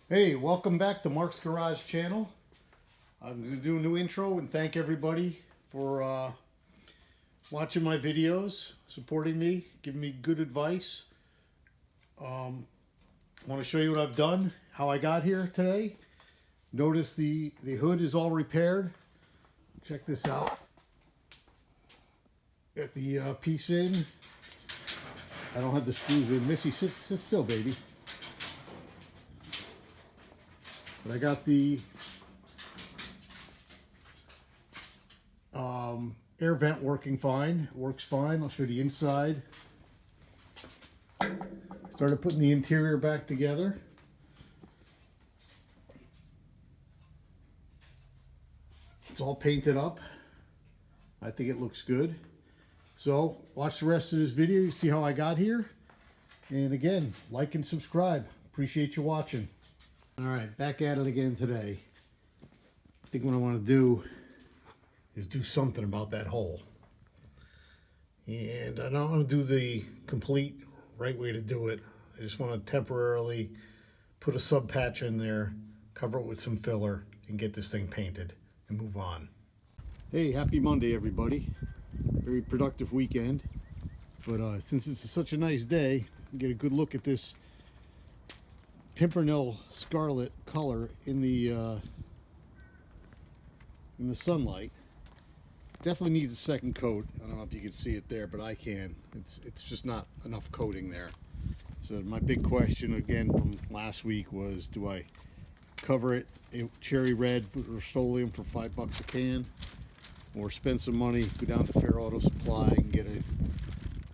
Hey, welcome back to Mark's Garage channel. I'm going to do a new intro and thank everybody for watching my videos, supporting me, giving me good advice. I want to show you what I've done, how I got here today. Notice the hood is all repaired. Check this out. Got the piece in. I don't have the screws in. Missy, sit still, baby. But I got the air vent working fine. Works fine. I'll show you the inside. Started putting the interior back together. It's all painted up. I think it looks good. So watch the rest of this video. You see how I got here. And again, like and subscribe. Appreciate you watching. All right, back at it again today. I think what I want to do is do something about that hole. And I don't want to do the complete right way to do it. I just want to temporarily put a sub patch in there, cover it with some filler, and get this thing painted and move on. Hey, happy Monday, everybody. Very productive weekend. But since it's such a nice day, get a good look at this Pimpernel Scarlet color in the sunlight. Definitely needs a second coat. I don't know if you can see it there, but I can. It's just not enough coating there. So my big question again from last week was, do I cover it cherry red Rust-Oleum for $5 a can, or spend some money, go down to Fair Auto Supply and get a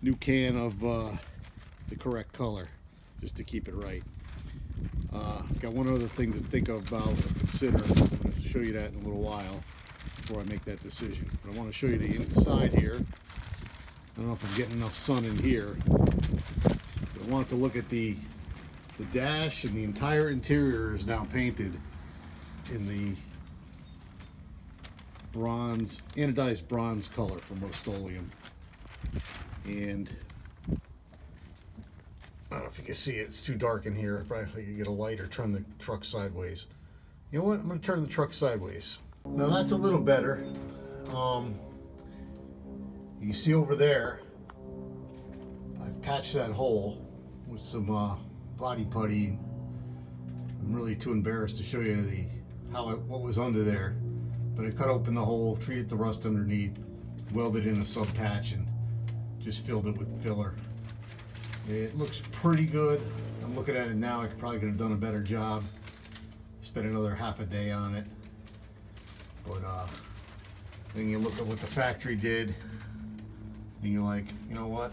new can of the correct color just to keep it right. Got one other thing to think about or consider. I'm going to show you that in a little while before I make that decision. But I want to show you the inside here. I don't know if I'm getting enough sun in here. But I want to look at the dash, and the entire interior is now painted in the bronze, anodized bronze color from Rust-Oleum. And I don't know if you can see it, it's too dark in here. Probably I could get a light or turn the truck sideways. You know what? I'm going to turn the truck sideways. Now that's a little better. You see over there, I've patched that hole with some body putty. I'm really too embarrassed to show you what was under there. But I cut open the hole, treated the rust underneath, welded in a sub patch, and just filled it with filler. It looks pretty good. I'm looking at it now. I probably could have done a better job. Spent another half a day on it. But then you look at what the factory did, and you're like, you know what?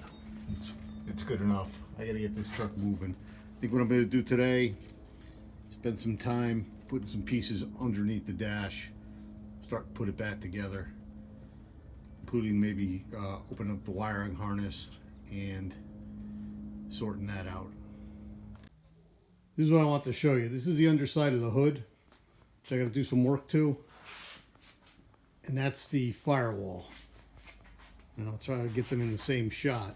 It's good enough. I got to get this truck moving. I think what I'm going to do today, spend some time putting some pieces underneath the dash, start to put it back together, including maybe open up the wiring harness and sorting that out. This is what I want to show you. This is the underside of the hood, which I got to do some work to, and that's the firewall. And I'll try to get them in the same shot.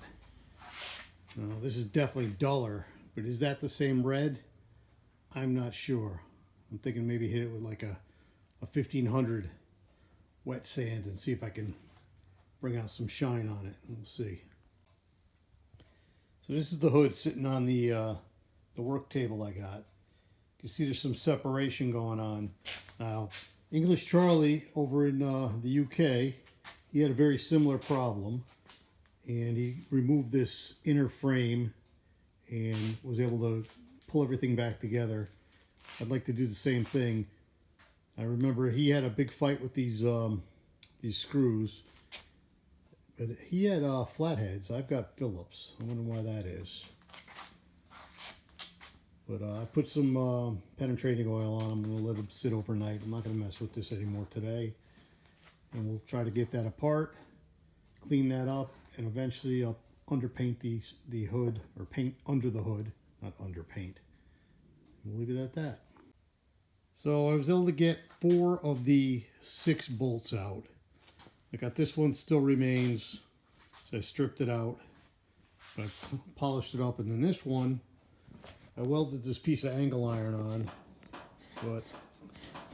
Now, this is definitely duller, but is that the same red? I'm not sure. I'm thinking maybe hit it with like a 1500 wet sand and see if I can bring out some shine on it. We'll see. So this is the hood sitting on the work table I got. You can see there's some separation going on. Now, English Charlie over in the UK, he had a very similar problem, and he removed this inner frame and was able to pull everything back together. I'd like to do the same thing. I remember he had a big fight with these screws. But he had flatheads. I've got Phillips. I wonder why that is. But I put some penetrating oil on them. I'm going to let them sit overnight. I'm not going to mess with this anymore today. And we'll try to get that apart, clean that up, and eventually I'll underpaint the hood, or paint under the hood, not underpaint. We'll leave it at that. So I was able to get 4 of the 6 bolts out. I got this one still remains, so I stripped it out. I polished it up, and then this one, I welded this piece of angle iron on, but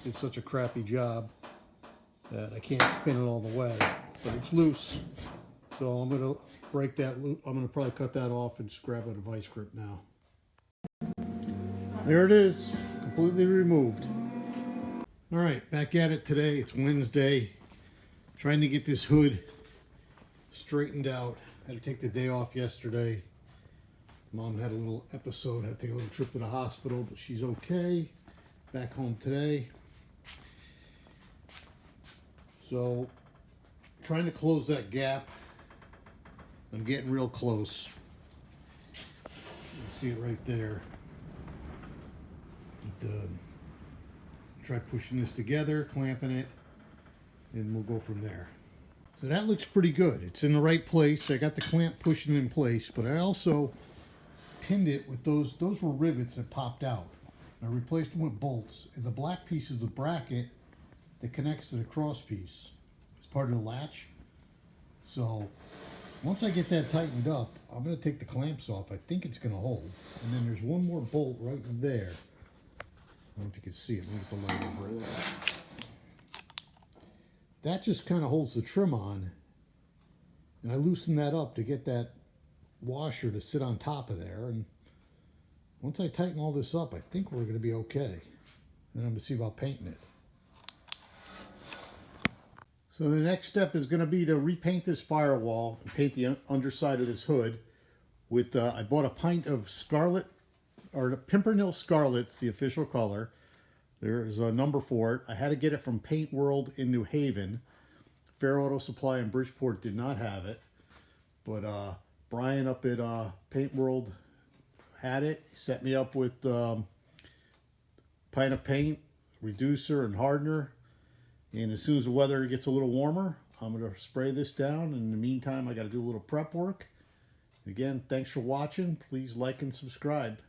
it's such a crappy job that I can't spin it all the way. But it's loose, so I'm gonna break that. I'm gonna probably cut that off and just grab a vice grip now. There it is, completely removed. All right, back at it today. It's Wednesday. Trying to get this hood straightened out. Had to take the day off yesterday. Mom had a little episode. Had to take a little trip to the hospital, but she's okay. Back home today. So, trying to close that gap. I'm getting real close. You can see it right there. Try pushing this together, clamping it, and we'll go from there. So that looks pretty good. It's in the right place. I got the clamp pushing in place, but I also pinned it with those were rivets that popped out. I replaced them with bolts, and the black piece is the bracket that connects to the cross piece. It's part of the latch. So once I get that tightened up, I'm going to take the clamps off. I think it's going to hold. And then there's one more bolt right there. I don't know if you can see it. Let me get the light over there. That just kind of holds the trim on. And I loosen that up to get that washer to sit on top of there. And once I tighten all this up, I think we're going to be okay. Then I'm going to see about painting it. So the next step is going to be to repaint this firewall and paint the underside of this hood with, I bought a pint of Scarlet, or the Pimpernel Scarlet's the official color. There's a number for it. I had to get it from Paint World in New Haven. Fair Auto Supply in Bridgeport did not have it. But Brian up at Paint World had it. He set me up with pint of paint, reducer, and hardener. And as soon as the weather gets a little warmer, I'm going to spray this down. In the meantime, I got to do a little prep work. Again, thanks for watching. Please like and subscribe.